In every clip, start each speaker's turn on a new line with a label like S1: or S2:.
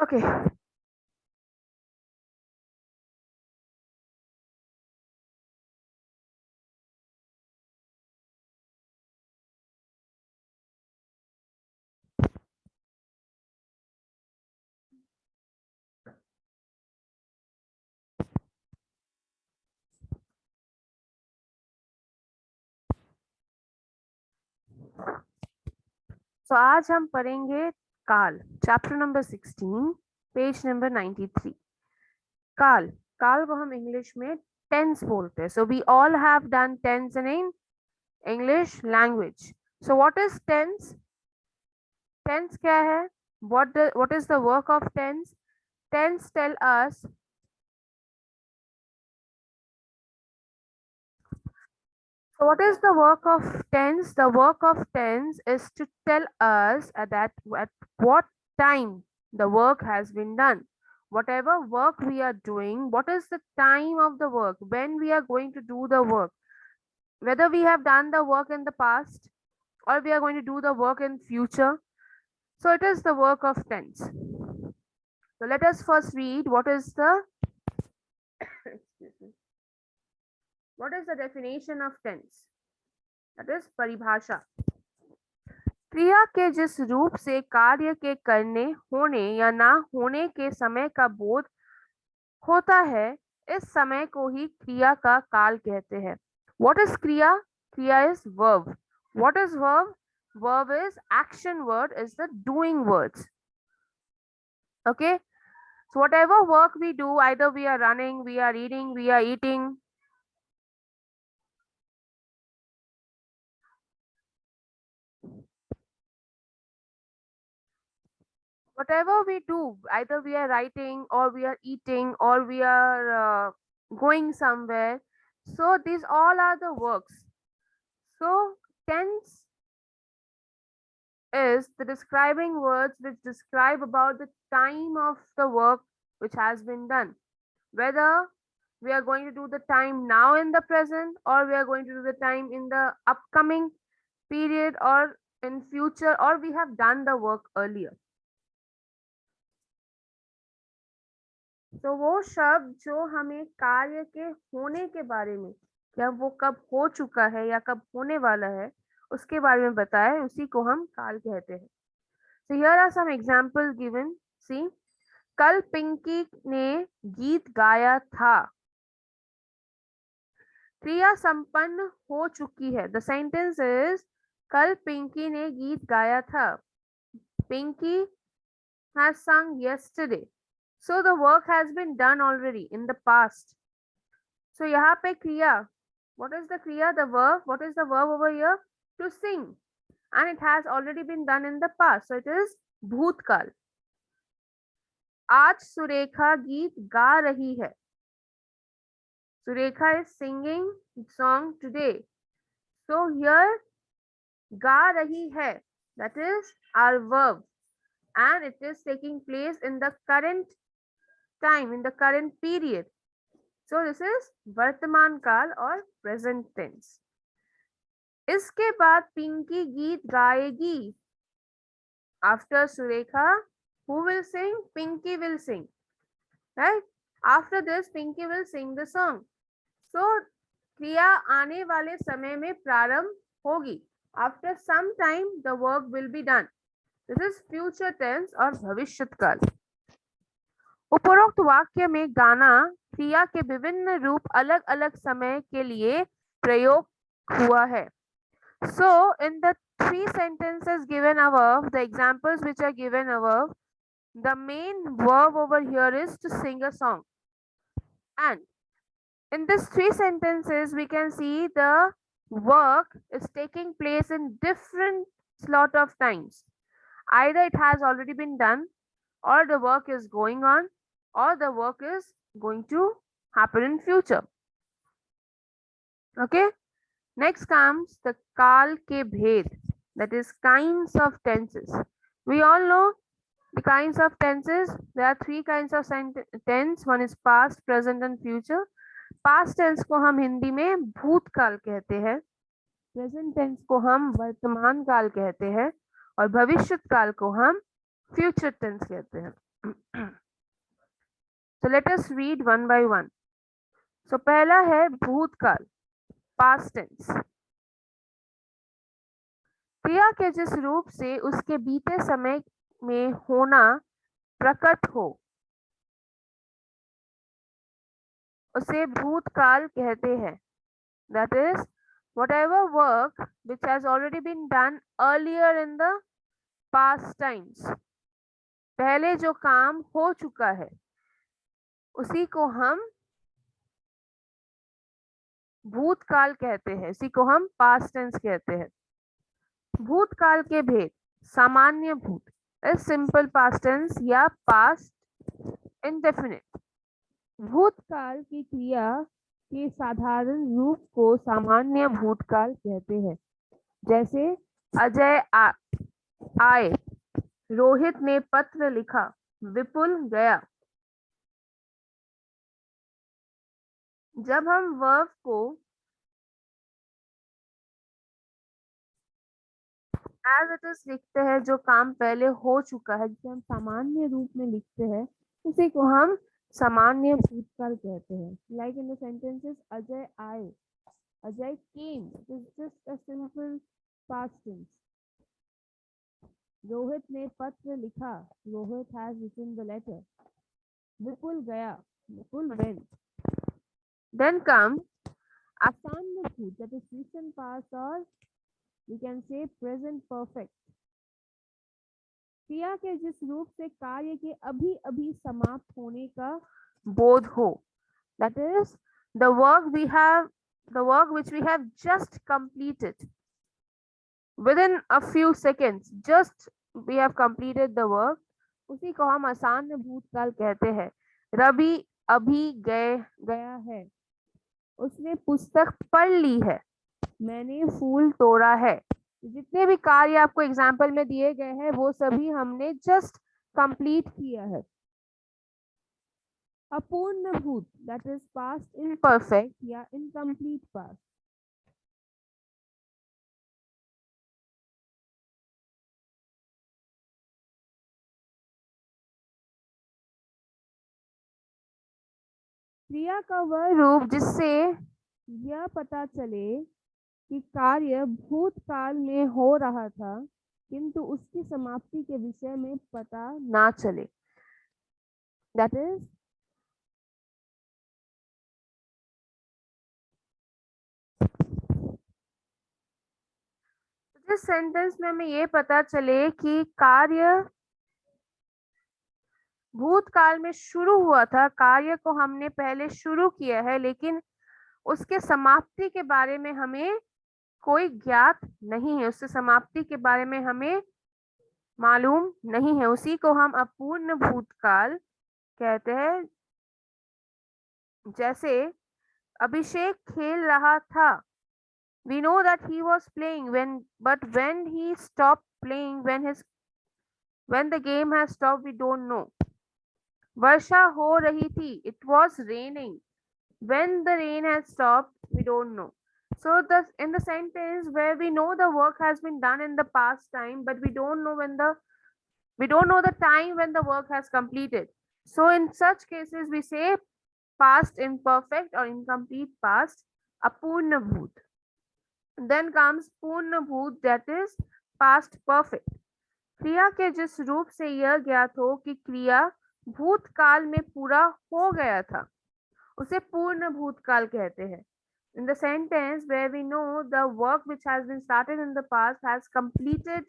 S1: Okay. So आज हम पढ़ेंगे काल, चैप्टर नंबर 16, पेज नंबर 93। काल, काल को हम इंग्लिश में टेंस बोलते हैं। So we all have done tense in English language. So what is tense? Tense क्या है? What is the work of tense? Tense tell us So what is the work of tense? The work of tense is to tell us that at what time the work has been done. Whatever work we are doing, what is the time of the work, when we are going to do the work, whether we have done the work in the past or we are going to do the work in future. So it is the work of tense. So let us first read what is the excuse me, what is the definition of tense? That is paribhasha. क्रिया के जिस रूप से कार्य के करने, होने या ना होने के समय का बोध होता है, इस समय को ही क्रिया का काल कहते हैं। What is क्रिया? क्रिया is verb. What is verb? Verb is action word, is the doing words. Okay? So whatever work we do, either we are running, we are reading, we are eating, whatever we do, either we are writing or we are eating or we are going somewhere. So these all are the works. So tense is the describing words which describe about the time of the work which has been done. Whether we are going to do the time now in the present or we are going to do the time in the upcoming period or in future or we have done the work earlier. तो वो शब्द जो हमें कार्य के होने के बारे में, या वो कब हो चुका है या कब होने वाला है, उसके बारे में बताए, उसी को हम काल कहते हैं। So here are some examples given. See, कल पिंकी ने गीत गाया था। क्रिया संपन्न हो चुकी है। The sentence is कल पिंकी ने गीत गाया था। Pinky has sung yesterday. So the work has been done already in the past. So यहाँ पे क्रिया, what is the kriya? The verb. What is the verb over here? To sing. And it has already been done in the past. So it is bhutkal. आज सुरेखा गीत गा रही है। Surekha is singing song today. So here गा रही है, that is our verb, and it is taking place in the current time, in the current period. So this is वर्तमान काल और present tense. इसके बाद पिंकी गीत गाएगी। After Surekha, who will sing? Pinky will sing, right? After this, Pinky will sing the song. So क्रिया आने वाले समय में प्रारंभ होगी। After some time, the work will be done. This is future tense और भविष्यत काल। उपरोक्त वाक्य में गाना क्रिया के विभिन्न रूप अलग अलग समय के लिए प्रयोग हुआ है। So in the three sentences given above, the examples which are given above, the main verb over here is to sing a song. And in these three sentences, we can see the work is taking place in different slot of times. Either it has already been done, or the work is going on, or the work is going to happen in future. Okay. Next comes the kal ke bhed, that is kinds of tenses. We all know the kinds of tenses. There are three kinds of tense. One is past, present and future. Past tense को हम हिंदी में भूतकाल कहते हैं, present tense को हम वर्तमान काल कहते हैं और भविष्यत काल को हम फ्यूचर टेंस कहते हैं। So let us read one by one. So पहला है भूतकाल, past tense. क्रिया के जिस रूप से उसके बीते समय में होना प्रकट हो उसे भूतकाल कहते हैं. That is, whatever work which has already been done earlier in the past times. पहले जो काम हो चुका है उसी को हम भूतकाल कहते हैं, इसी को हम पास्ट टेंस कहते हैं. भूतकाल के भेद. सामान्य भूत इज सिंपल पास्ट टेंस या पास्ट इंडेफिनिट. भूतकाल की क्रिया के साधारण रूप को सामान्य भूतकाल कहते हैं. जैसे अजय आए, रोहित ने पत्र लिखा, विपुल गया. जब हम वर्ब को एज इट इज लिखते हैं, जो काम पहले हो चुका है जिसे हम सामान्य रूप में लिखते हैं, उसी को हम सामान्य भूतकाल कहते हैं. Like in the sentences Ajay आए, Ajay came, it is just a simple past tense. Rohit ने पत्र लिखा, Rohit has written the letter. Vipul गया, विपुल वेंट. Then come आसान्य भूत, that is recent past or we can say present perfect. क्रिया के जिस रूप से कार्य के अभी अभी समाप्त होने का बोध हो. That is the work which we have just completed within a few seconds. Just we have completed the work. उसी को हम आसान्य भूतकाल कहते हैं. रवि अभी गया है, उसने पुस्तक पढ़ ली है, मैंने फूल तोड़ा है. जितने भी कार्य आपको एग्जाम्पल में दिए गए हैं वो सभी हमने जस्ट कंप्लीट किया है. अपूर्ण भूत, दैट इज पास्ट इम्परफेक्ट या इनकम्प्लीट पास्ट. क्रिया का वह रूप जिससे यह पता चले कि कार्य भूतकाल में हो रहा था किंतु उसकी समाप्ति के विषय में पता ना चले. दैट इज जिस सेंटेंस में हमें ये पता चले कि कार्य भूतकाल में शुरू हुआ था, कार्य को हमने पहले शुरू किया है लेकिन उसके समाप्ति के बारे में हमें कोई ज्ञात नहीं है, उससे समाप्ति के बारे में हमें मालूम नहीं है, उसी को हम अपूर्ण भूतकाल कहते हैं. जैसे अभिषेक खेल रहा था, we know that he was playing but when he stopped playing, when the game has stopped, we don't know. वर्षा हो रही थी, it was raining. When the rain has stopped, we don't know. So in the sentence where we know the work has been done in the past time, but we don't know the time when the work has completed. So in such cases we say past imperfect or incomplete past, apurna bhut. Then comes purna bhut, that is past perfect. क्रिया के जिस रूप से यह ज्ञात हो कि क्रिया भूतकाल में पूरा हो गया था, उसे पूर्ण भूतकाल कहते हैं. In the sentence where we know the work which has been started in the past has completed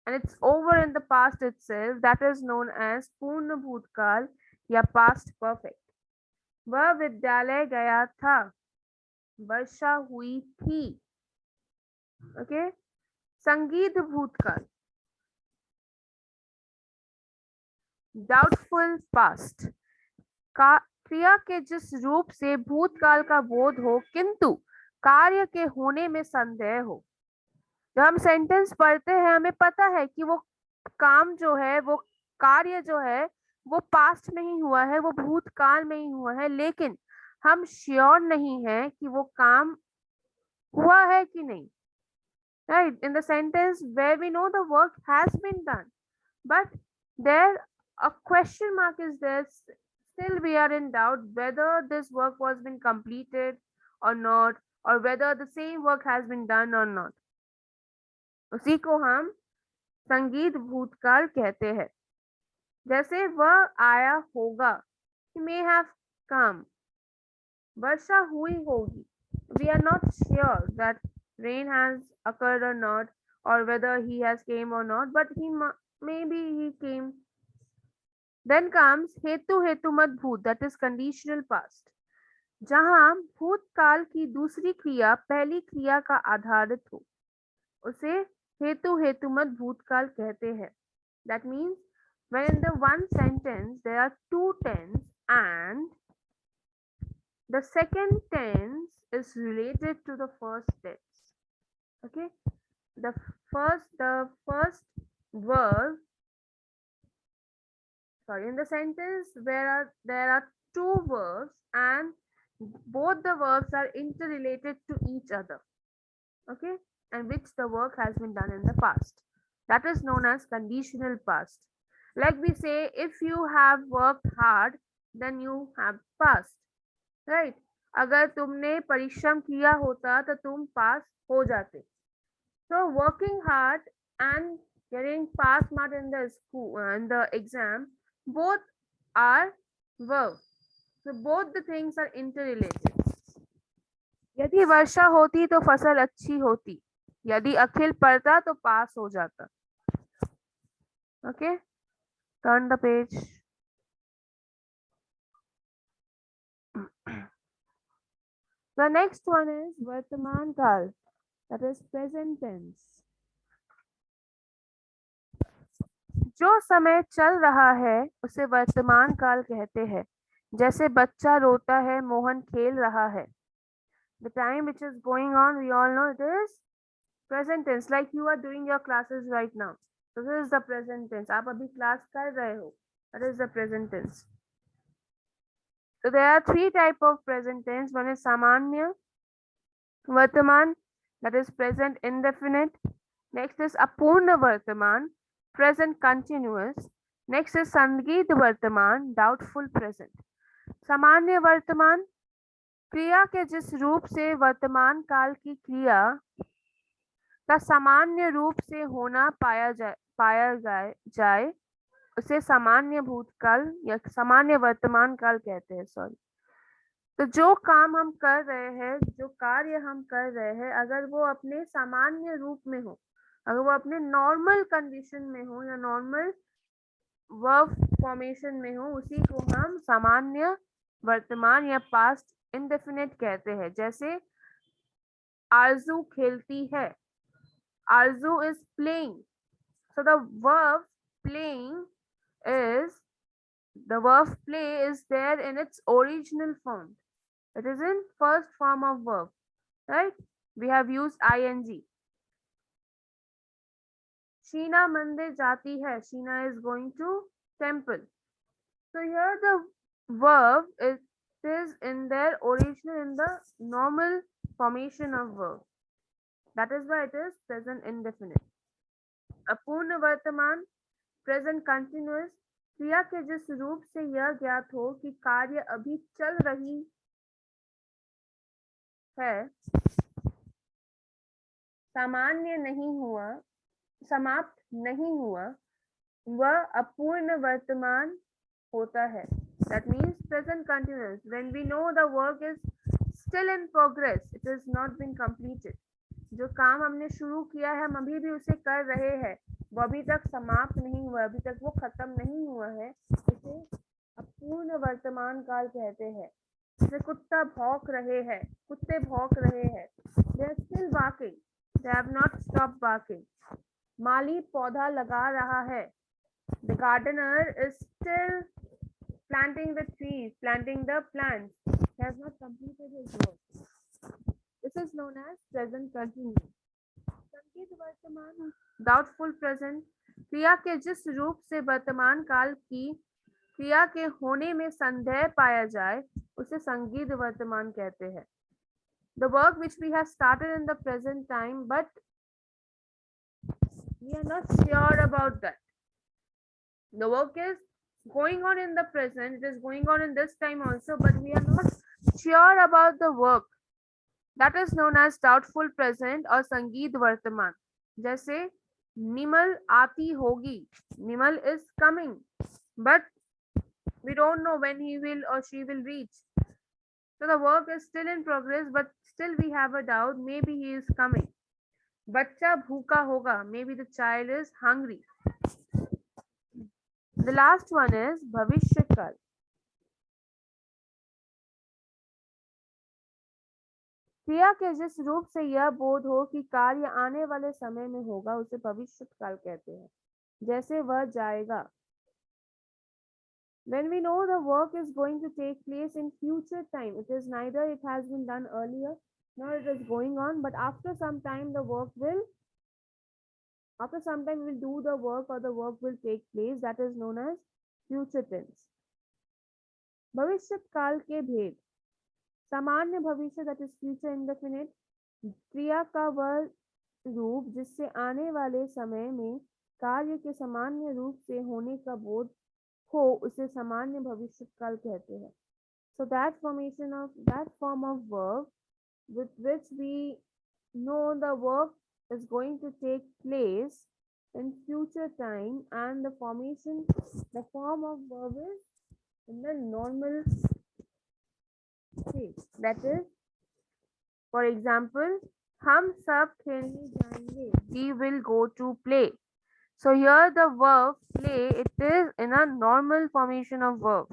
S1: and it's over in the past itself, that is known as पूर्ण भूतकाल या past perfect. वह विद्यालय गया था, वर्षा हुई थी. ओके. संगीत भूतकाल, डाउटफुल पास्ट. क्रिया के जिस रूप से भूतकाल का बोध हो किंतु कार्य के होने में संदेह हो. जब हम सेंटेंस पढ़ते हैं हमें पता है कि वो काम जो है, वो कार्य जो है, वो पास्ट में ही हुआ है, वो भूतकाल में ही हुआ है, लेकिन हम श्योर नहीं है कि वो काम हुआ है कि नहीं. Right? In the sentence where we know the work has been done, but there A question mark is there. Still, we are in doubt whether this work was been completed or not, or whether the same work has been done or not. उसी को हम संगीत भूतकाल कहते हैं. जैसे वह आया होगा, he may have come. वर्षा हुई होगी. We are not sure that rain has occurred or not, or whether he has came or not, but maybe he came. Then comes हेतु हेतु मत भूत, that is conditional past. जहां भूतकाल की दूसरी क्रिया पहली क्रिया का आधारित हो, उसे हेतु हेतु मत भूतकाल कहते हैं. That means when in the one sentence there are two tense and the second tense is related to the first tense. Okay, the first verb, sorry, in the sentence where there are two verbs and both the verbs are interrelated to each other. Okay, and which the work has been done in the past, that is known as conditional past. Like we say, if you have worked hard, then you have passed, right? अगर तुमने परिश्रम किया होता तो तुम पास हो जाते. So working hard and getting pass mark in the school in the exam, both are verbs. So both the things are interrelated. यदि वर्षा होती तो फसल अच्छी होती. यदि अखिल पढ़ता तो पास हो जाता. Okay, turn the page. The next one is वर्तमान काल, that is present tense. जो समय चल रहा है उसे वर्तमान काल कहते हैं. जैसे बच्चा रोता है, मोहन खेल रहा है. The time which is going on, we all know it is present tense, like you are doing your classes right now. So this is the present tense. आप अभी क्लास कर रहे हो. That is the present tense. So there are three type of present tense. One is samanya vartaman, that is present indefinite. Next is apurna vartaman, present continuous. Next is sangeet vartaman, doubtful present. सामान्य वर्तमान, क्रिया के जिस रूप से वर्तमान काल की क्रिया का सामान्य रूप से होना पाया जाए उसे सामान्य भूतकाल या सामान्य वर्तमान काल कहते हैं. सॉरी. तो जो काम हम कर रहे हैं, जो कार्य हम कर रहे हैं, अगर वो अपने सामान्य रूप में हो, अगर वो अपने नॉर्मल कंडीशन में हो या नॉर्मल वर्ब फॉर्मेशन में हो, उसी को हम सामान्य वर्तमान या पास्ट इंडेफिनिट कहते हैं. जैसे आरजू खेलती है. आरजू is playing. So the verb playing is, the verb play is there in its original form. It is in first form of verb, right? We have used ing. Sheena mandir jati hai. Sheena is going to temple. So here the verb is in their original, in the normal formation of verb. That is why it is present indefinite. अपूर्ण वर्तमान, present continuous, क्रिया के जिस रूप से यह ज्ञात हो कि कार्य अभी चल रही है, सामान्य नहीं हुआ, समाप्त नहीं हुआ, वह अपूर्ण वर्तमान होता है. That means present continuous. When we know the work is still in progress, it is not been completed. जो काम हमने शुरू किया है, हम अभी भी उसे कर रहे हैं, वो अभी तक समाप्त नहीं हुआ, अभी तक वो खत्म नहीं हुआ है, इसे अपूर्ण वर्तमान काल कहते हैं. जैसे कुत्ता भौंक रहे हैं, कुत्ते भौंक रहे हैं. They are still barking. They have not stopped barking. माली पौधा लगा रहा है. The gardener is still planting the trees, planting the plants. He has not completed his work. This is known as present continuous. संकेत वर्तमान, doubtful present, क्रिया के जिस रूप से वर्तमान काल की क्रिया के होने में संदेह पाया जाए उसे संगीत वर्तमान कहते हैं. The work which we have started in the present time, but we are not sure about that. The work is going on in the present, it is going on in this time also, but we are not sure about the work. That is known as doubtful present or संगीत वर्तमान. जैसे निमल आती होगी, Nimal is coming, but we don't know when he will or she will reach. So the work is still in progress, but still we have a doubt, maybe he is coming. बच्चा भूखा होगा, maybe the child is hungry. The last one is भविष्य काल. क्रिया के जिस रूप से यह बोध हो कि कार्य आने वाले समय में होगा, उसे भविष्य काल कहते हैं. जैसे वह जाएगा. When we know the work is going to take place in future time, it is neither it has been done earlier nor it is going on, but after some time the work will, after some time we will do the work or the work will take place. That is known as future tense. भविष्य काल के भेद. सामान्य भविष्य, that is future indefinite, क्रिया का वह रूप जिससे आने वाले समय में कार्य के सामान्य रूप से होने का बोध हो, उसे सामान्य भविष्य काल कहते हैं. So that formation of that form of verb with which we know the work is going to take place in future time, and the formation, the form of verb is in the normal state. That is, for example, हम सब खेलने जाएंगे. We will go to play. So here the verb play, it is in a normal formation of verb.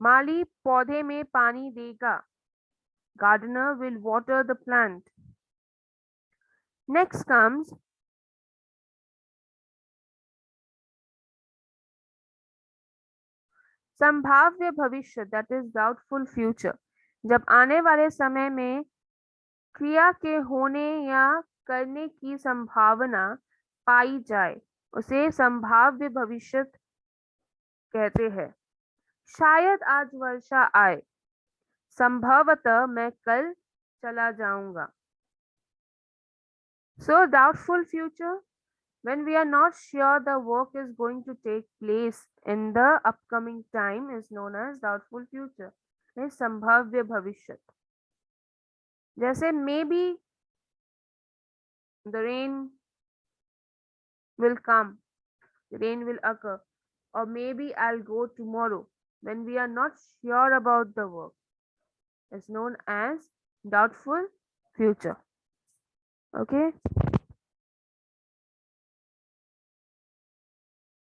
S1: माली पौधे में पानी देगा. Gardener will water the plant. Next comes संभाव्य भविष्य, that is doubtful future. जब आने वाले समय में क्रिया के होने या करने की संभावना पाई जाए, उसे संभाव्य भविष्य कहते हैं. शायद आज वर्षा आए. संभवतः मैं कल चला जाऊंगा. So doubtful future, when we are not sure the work is going to take place in the upcoming time, is known as doubtful future. is संभाव्य भविष्य. जैसे maybe the rain will come, the rain will occur, or maybe I'll go tomorrow. When we are not sure about the work, is known as doubtful future. Okay.